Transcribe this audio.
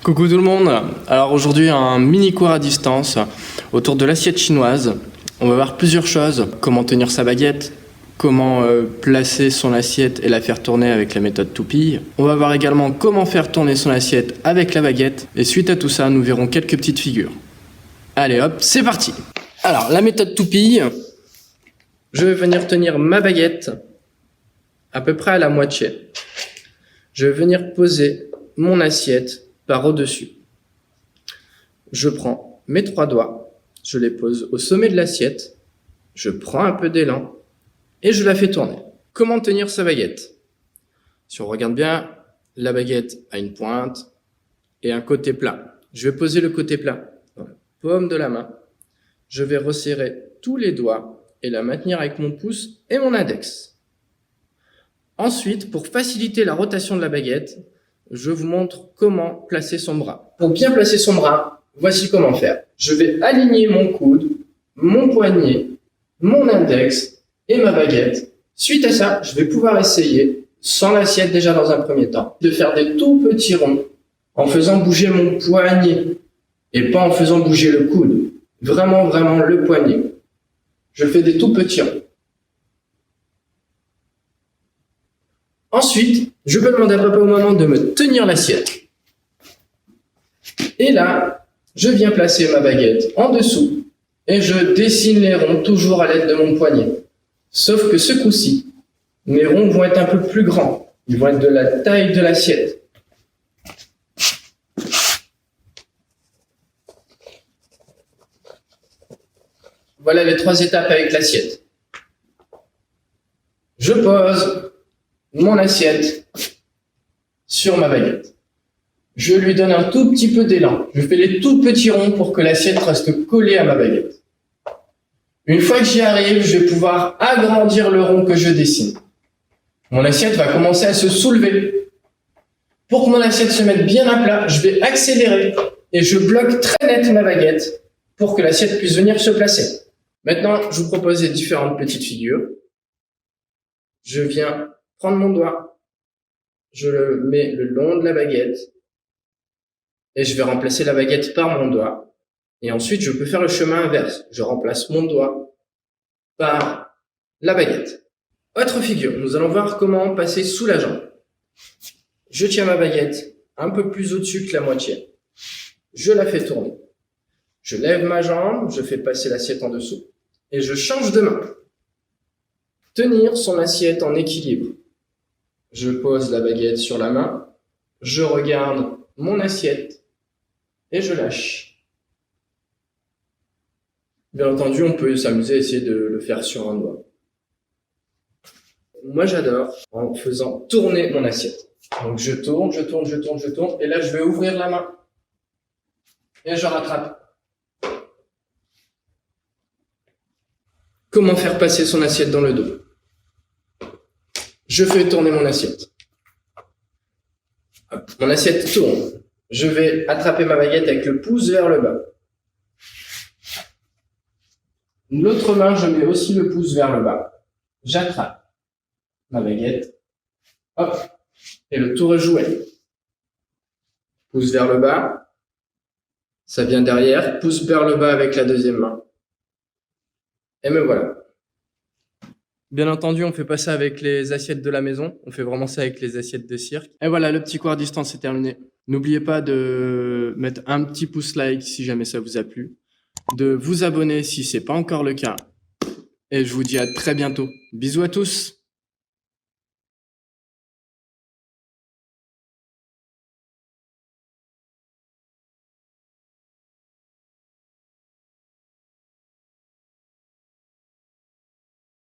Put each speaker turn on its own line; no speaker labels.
Coucou tout le monde. Alors aujourd'hui un mini cours à distance autour de l'assiette chinoise. On va voir plusieurs choses, comment tenir sa baguette, comment placer son assiette et la faire tourner avec la méthode toupille. On va voir également comment faire tourner son assiette avec la baguette et suite à tout ça nous verrons quelques petites figures. Allez hop, c'est parti. Alors la méthode toupille, je vais venir tenir ma baguette à peu près à la moitié. Je vais venir poser mon assiette par au-dessus. Je prends mes 3 doigts, je les pose au sommet de l'assiette, je prends un peu d'élan et je la fais tourner. Comment tenir sa baguette? Si on regarde bien, la baguette a une pointe et un côté plat. Je vais poser le côté plat dans la paume de la main. Je vais resserrer tous les doigts et la maintenir avec mon pouce et mon index. Ensuite, pour faciliter la rotation de la baguette, je vous montre comment placer son bras. Pour bien placer son bras, voici comment faire. Je vais aligner mon coude, mon poignet, mon index et ma baguette. Suite à ça, je vais pouvoir essayer, sans l'assiette déjà dans un premier temps, de faire des tout petits ronds en faisant bouger mon poignet et pas en faisant bouger le coude. Vraiment le poignet. Je fais des tout petits ronds. Ensuite, je peux demander à papa au moment de me tenir l'assiette. Et là, je viens placer ma baguette en dessous et je dessine les ronds toujours à l'aide de mon poignet. Sauf que ce coup-ci, mes ronds vont être un peu plus grands. Ils vont être de la taille de l'assiette. Voilà les 3 étapes avec l'assiette. Je pose mon assiette sur ma baguette. Je lui donne un tout petit peu d'élan. Je fais les tout petits ronds pour que l'assiette reste collée à ma baguette. Une fois que j'y arrive, je vais pouvoir agrandir le rond que je dessine. Mon assiette va commencer à se soulever. Pour que mon assiette se mette bien à plat, je vais accélérer et je bloque très net ma baguette pour que l'assiette puisse venir se placer. Maintenant, je vous propose les différentes petites figures. Je viens prendre mon doigt, je le mets le long de la baguette et je vais remplacer la baguette par mon doigt. Et ensuite, je peux faire le chemin inverse. Je remplace mon doigt par la baguette. Autre figure, nous allons voir comment passer sous la jambe. Je tiens ma baguette un peu plus au-dessus que la moitié. Je la fais tourner. Je lève ma jambe, je fais passer l'assiette en dessous et je change de main. Tenir son assiette en équilibre. Je pose la baguette sur la main, je regarde mon assiette et je lâche. Bien entendu, on peut s'amuser à essayer de le faire sur un doigt. Moi, j'adore en faisant tourner mon assiette. Donc, je tourne, et là, je vais ouvrir la main et je rattrape. Comment faire passer son assiette dans le dos? Je fais tourner mon assiette. Mon assiette tourne. Je vais attraper ma baguette avec le pouce vers le bas. L'autre main, je mets aussi le pouce vers le bas. J'attrape ma baguette. Hop. Et le tour est joué. Pouce vers le bas. Ça vient derrière. Pouce vers le bas avec la deuxième main. Et me voilà. Bien entendu, on fait pas ça avec les assiettes de la maison, on fait vraiment ça avec les assiettes de cirque. Et voilà, le petit cours à distance est terminé. N'oubliez pas de mettre un petit pouce like si jamais ça vous a plu, de vous abonner si c'est pas encore le cas. Et je vous dis à très bientôt. Bisous à tous!